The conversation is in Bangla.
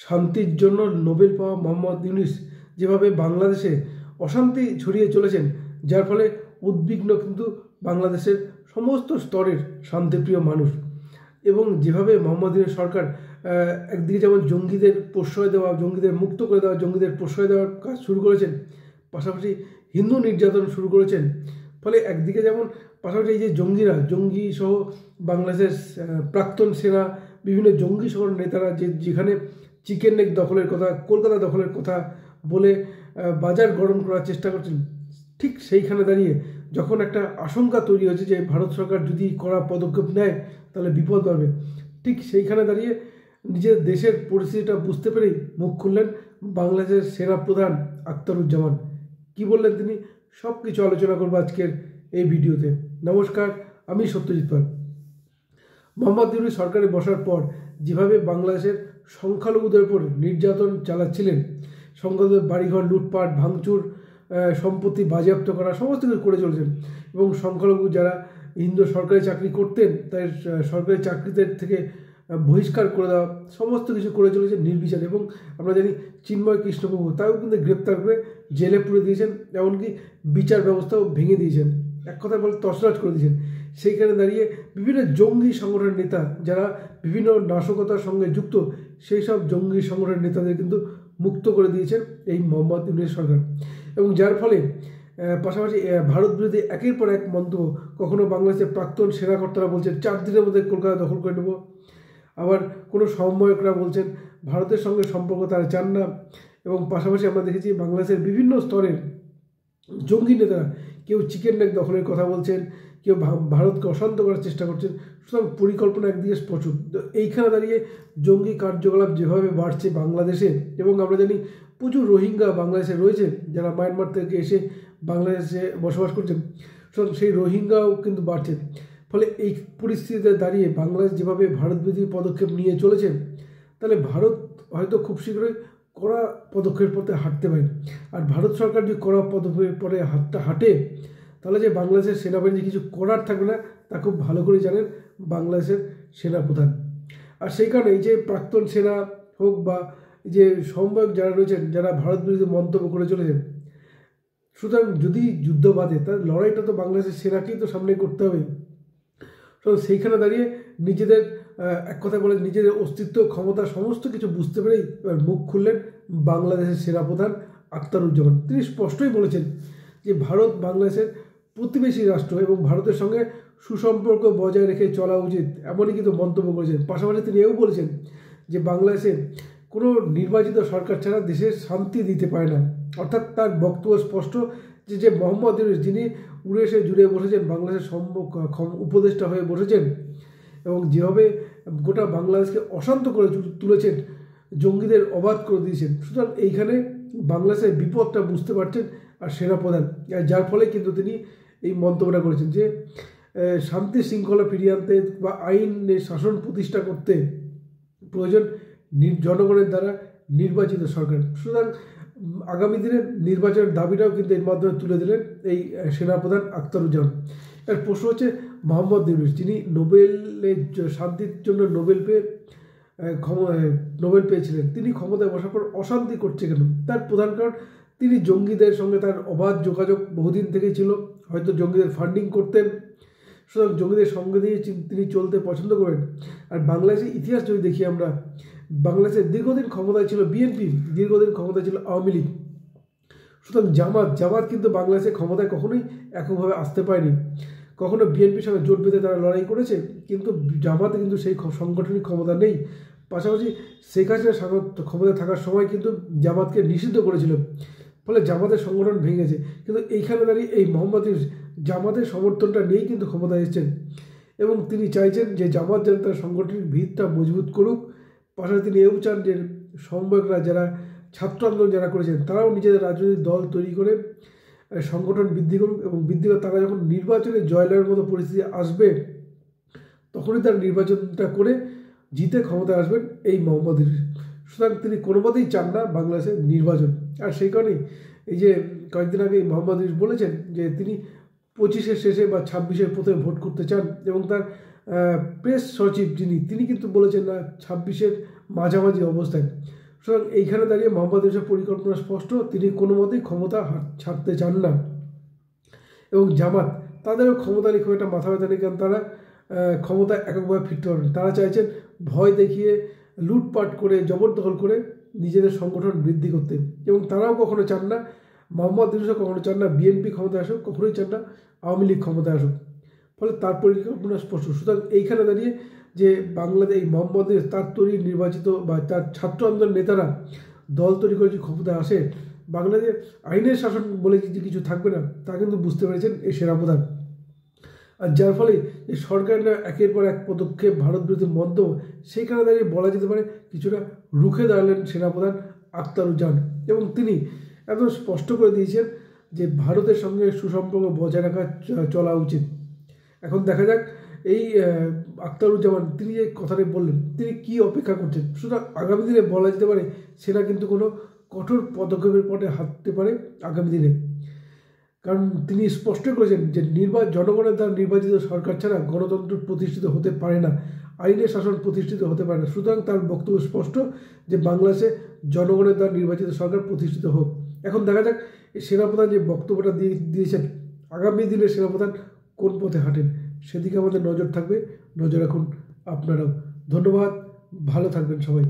শান্তির জন্য নোবেল পাওয়া মোহাম্মদ ইউনূস যেভাবে বাংলাদেশে অশান্তি ছড়িয়ে চলেছেন, যার ফলে উদ্বিগ্ন কিন্তু বাংলাদেশের সমস্ত স্তরের শান্তিপ্রিয় মানুষ। এবং যেভাবে মোহাম্মদ ইউনূস সরকার একদিকে যেমন জঙ্গিদের প্রশ্রয় দেওয়া, জঙ্গিদের মুক্ত করে দেওয়া, জঙ্গিদের প্রশ্রয় দেওয়ার কাজ শুরু করেছেন, পাশাপাশি হিন্দু নির্যাতন শুরু করেছেন। ফলে একদিকে যেমন পাশাপাশি এই যে জঙ্গি সহ বাংলাদেশের প্রাক্তন সেনা, বিভিন্ন জঙ্গি সহ নেতারা যেখানে চিকেন নেক দখলের কথা, কলকাতা দখলের কথা বলে বাজার গরম করার চেষ্টা করছেন, ঠিক সেইখানে দাঁড়িয়ে যখন একটা আশঙ্কা তৈরি হয়েছে যে ভারত সরকার যদি কড়া পদক্ষেপ নেয় তাহলে বিপদ বাড়বে, ঠিক সেইখানে দাঁড়িয়ে নিজের দেশের পরিস্থিতিটা বুঝতে পেরেই মুখ খুললেন বাংলাদেশের সেনা প্রধান আখতারুজ্জামান। কি বললেন তিনি, সব কিছু আলোচনা করবো আজকের এই ভিডিওতে। নমস্কার, আমি সত্যজিৎ পাল। মোহাম্মদ ইউনূস সরকারে বসার পর যেভাবে বাংলাদেশের সংখ্যালঘুদের উপর নির্যাতন চালাচ্ছিলেন, সংখ্যালঘুদের বাড়িঘর লুটপাট, ভাঙচুর, সম্পত্তি বাজেয়াপ্ত করা, সমস্ত কিছু করে চলেছেন। এবং সংখ্যালঘু যারা হিন্দু সরকারি চাকরি করতেন তাই সরকারি চাকরিতে থেকে বহিষ্কার করে দেওয়া, সমস্ত কিছু করে চলেছে নির্বিচারে। এবং আমরা জানি চিন্ময় কৃষ্ণপ্রভু তাও কিন্তু গ্রেপ্তার করে জেলে পুরে দিয়েছেন, এমনকি বিচার ব্যবস্থাও ভেঙে দিয়েছেন, এক কথা বলে তছনছ করে দিয়েছেন। সেইখানে দাঁড়িয়ে বিভিন্ন জঙ্গি সংগঠনের নেতা যারা বিভিন্ন নাশকতার সঙ্গে যুক্ত, সেই সব জঙ্গি সংগঠনের নেতাদের কিন্তু মুক্ত করে দিয়েছেন এই মোহাম্মদ ইউনূস সরকার। এবং যার ফলে পাশাপাশি ভারত বিরোধী একের পর এক মন্তব্য, কখনো বাংলাদেশের প্রাক্তন সেনাকর্তারা বলছেন 4 দিনের মধ্যে কলকাতা দখল করে নেব, আবার কোনো সমন্বয়করা বলছেন ভারতের সঙ্গে সম্পর্ক তারা চান না। এবং পাশাপাশি আমরা দেখেছি বাংলাদেশের বিভিন্ন স্তরের জঙ্গি নেতারা কেউ চিকেন নেক দখলের কথা বলছেন, কেউ ভারতকে অশান্ত করার চেষ্টা করছেন। সুতরাং পরিকল্পনা একদিকে স্পষ্ট। এইখানে দাঁড়িয়ে জঙ্গি কার্যকলাপ যেভাবে বাড়ছে বাংলাদেশে, এবং আমরা জানি প্রচুর রোহিঙ্গা বাংলাদেশে রয়েছে যারা মায়ানমার থেকে এসে বাংলাদেশে বসবাস করছেন, সুতরাং সেই রোহিঙ্গাও কিন্তু বাড়ছে। ফলে এই পরিস্থিতিতে দাঁড়িয়ে বাংলাদেশ যেভাবে ভারত বিরোধী পদক্ষেপ নিয়ে চলেছে, তাহলে ভারত হয়তো খুব শীঘ্রই কড়া পদক্ষেপের পথে হাঁটতে পারে। আর ভারত সরকার যদি কড়া পদক্ষেপের পরে হাঁটে, তাহলে যে বাংলাদেশের সেনাবাহিনী কিছু করার থাকবে না তা খুব ভালো করে জানেন বাংলাদেশের সেনাপ্রধান। আর সেই কারণে এই যে প্রাক্তন সেনা হোক বা যে সমন্বয়ক যারা রয়েছেন, যারা ভারত বিরোধী মন্তব্য করে চলেছেন, সুতরাং যদি যুদ্ধ বাঁধে তার লড়াইটা তো বাংলাদেশের সেনাকেই তো সামনে করতে হবে। তো সেইখানে দাঁড়িয়ে নিজেদের এক কথা বলে নিজেদের অস্তিত্ব, ক্ষমতা সমস্ত কিছু বুঝতে পেরেই এবার মুখ খুললেন বাংলাদেশের সেনাপ্রধান আখতারুজ্জামান। তিনি স্পষ্টই বলেছেন যে ভারত বাংলাদেশের প্রতিবেশী রাষ্ট্র এবং ভারতের সঙ্গে সুসম্পর্ক বজায় রেখে চলা উচিত, এমনই কিন্তু মন্তব্য করেছেন। পাশাপাশি তিনি এও বলেছেন যে বাংলাদেশে কোনো নির্বাচিত সরকার ছাড়া দেশের শান্তি দিতে পারে না। অর্থাৎ তার বক্তব্য স্পষ্ট যে মোহাম্মদ ইউনূস যিনি উড়ে এসে জুড়ে বসেছেন, বাংলাদেশের উপদেষ্টা হয়ে বসেছেন এবং যেভাবে গোটা বাংলাদেশকে অশান্ত করে তুলেছেন, জঙ্গিদের অবাধ করে দিয়েছেন, সুতরাং এইখানে বাংলাদেশের বিপদটা বুঝতে পারছেন আর সেনাপ্রধান, যার ফলে কিন্তু তিনি এই মন্তব্যটা করেছেন যে শান্তি শৃঙ্খলা ফিরিয়ে আনতে বা আইনে শাসন প্রতিষ্ঠা করতে প্রয়োজন জনগণের দ্বারা নির্বাচিত সরকার। সুতরাং আগামী দিনের নির্বাচনের দাবিটাও কিন্তু এর মাধ্যমে তুলে দিলেন এই সেনাপ্রধান আখতারুজ্জামান। এর প্রশ্ন হচ্ছে মোহাম্মদ ইউনূস যিনি নোবেলের শান্তির জন্য নোবেল পেয়েছিলেন, তিনি ক্ষমতায় বসার পর অশান্তি করছে কেন? তার প্রধান কারণ তিনি জঙ্গিদের সঙ্গে তার অবাধ যোগাযোগ বহুদিন থেকেই ছিল, হয়তো জঙ্গিদের ফান্ডিং করতেন, সুতরাং জঙ্গিদের সঙ্গে দিয়ে তিনি চলতে পছন্দ করেন। আর বাংলাদেশের ইতিহাস যদি দেখি আমরা, বাংলাদেশের দীর্ঘদিন ক্ষমতায় ছিল বিএনপি, দীর্ঘদিন ক্ষমতায় ছিল আওয়ামী লীগ, সুতরাং জামাত কিন্তু বাংলাদেশের ক্ষমতায় কখনোই এককভাবে আসতে পারেনি। কখনো বিএনপির সঙ্গে জোট বেঁধে তারা লড়াই করেছে, কিন্তু জামাতে কিন্তু সেই সাংগঠনিক ক্ষমতা নেই। পাশাপাশি শেখ হাসিনা ক্ষমতায় থাকার সময় কিন্তু জামাতকে নিষিদ্ধ করেছিল, ফলে জামাতের সংগঠন ভেঙেছে। কিন্তু এইখানে দাঁড়িয়ে এই মোহাম্মদ ইউনূস জামাতের সমর্থনটা নিয়েই কিন্তু ক্ষমতায় এসেছেন এবং তিনি চাইছেন যে জামাত যেন তার সাংগঠনিক ভিতটা মজবুত করুক। পাশাপাশি তিনি এও চান যে সমন্বয়করা যারা ছাত্র আন্দোলন যারা করেছেন তারাও নিজেদের রাজনৈতিক দল তৈরি করে সংগঠন বৃদ্ধি করুক, এবং বৃদ্ধি করে তারা যখন নির্বাচনে জয়লাভের মতো পরিস্থিতি আসবে তখনই তার নির্বাচনটা করে জিতে ক্ষমতায় আসবেন এই মোহাম্মদ ইউনূস। সুতরাং তিনি কোনো মতেই চান না বাংলাদেশের নির্বাচন। আর সেই কারণেই এই যে কয়েকদিন আগে মোহাম্মদ ইউনূস বলেছেন যে তিনি 25-এর শেষে বা 26-এর প্রথমে ভোট করতে চান, এবং তার প্রেস সচিব তিনি কিন্তু বলেছেন না 26-এর মাঝামাঝি অবস্থায়। সুতরাং এইখানে দাঁড়িয়ে মোহাম্মদ ইউনূসের পরিকল্পনা স্পষ্ট, তিনি কোনো মতেই ক্ষমতা ছাড়তে চান না। এবং জামাত, তাদেরও ক্ষমতা নিয়ে খুব একটা মাথা ব্যথা নেই, কারণ তারা ক্ষমতা এককভাবে ফিরতে পারবেন। তারা চাইছেন ভয় দেখিয়ে, লুটপাট করে, জবরদখল করে নিজেদের সংগঠন বৃদ্ধি করতে। এবং তারাও কখনো চান না, মোহাম্মদ ইউনূসও কখনো চান না বিএনপি ক্ষমতায় আসুক, কখনোই চান না আওয়ামী লীগ ক্ষমতায় আসুক। ফলে তার পরিকল্পনা স্পষ্ট। সুতরাং এইখানে দাঁড়িয়ে যে বাংলাদেশ এই মোহাম্মদ ইউনূস তার তৈরি নির্বাচিত বা তার ছাত্র আন্দোলন নেতারা দল তৈরি করে যে ক্ষমতায় আসে, বাংলাদেশে আইনের শাসন বলে যে কিছু থাকবে না, তা কিন্তু বুঝতে পেরেছেন এই সেনাপ্রধান। আর যার ফলে এই সরকারের একের পর এক পদক্ষেপ, ভারত বিরোধী মন্তব্য, সেইখানে দাঁড়িয়ে বলা যেতে পারে কিছুটা রুখে দাঁড়ালেন সেনাপ্রধান আখতারুজ্জামান। এবং তিনি একদম স্পষ্ট করে দিয়েছেন যে ভারতের সঙ্গে সুসম্পর্ক বজায় রাখা চলা উচিত। এখন দেখা যাক এই আখতারুজ্জামান তিনি যে কথাটি বললেন, তিনি কি অপেক্ষা করছেন। সুতরাং আগামী দিনে বলা যেতে পারে সেনা কিন্তু কোনো কঠোর পদক্ষেপের পথে হাঁটতে পারে আগামী দিনে। কারণ তিনি স্পষ্ট করেছেন যে জনগণের দ্বারা নির্বাচিত সরকার ছাড়া গণতন্ত্র প্রতিষ্ঠিত হতে পারে না, আইনের শাসন প্রতিষ্ঠিত হতে পারে না। সুতরাং তার বক্তব্য স্পষ্ট যে বাংলাদেশে জনগণের দ্বারা নির্বাচিত সরকার প্রতিষ্ঠিত হোক। এখন দেখা যাক এই সেনাপ্রধান যে বক্তব্যটা দিয়েছেন, আগামী দিনে সেনাপ্রধান কোন পথে হাঁটেন, সেদিকে আমাদের নজর থাকবে। নজর রাখুন আপনারাও। ধন্যবাদ, ভালো থাকবেন সবাই।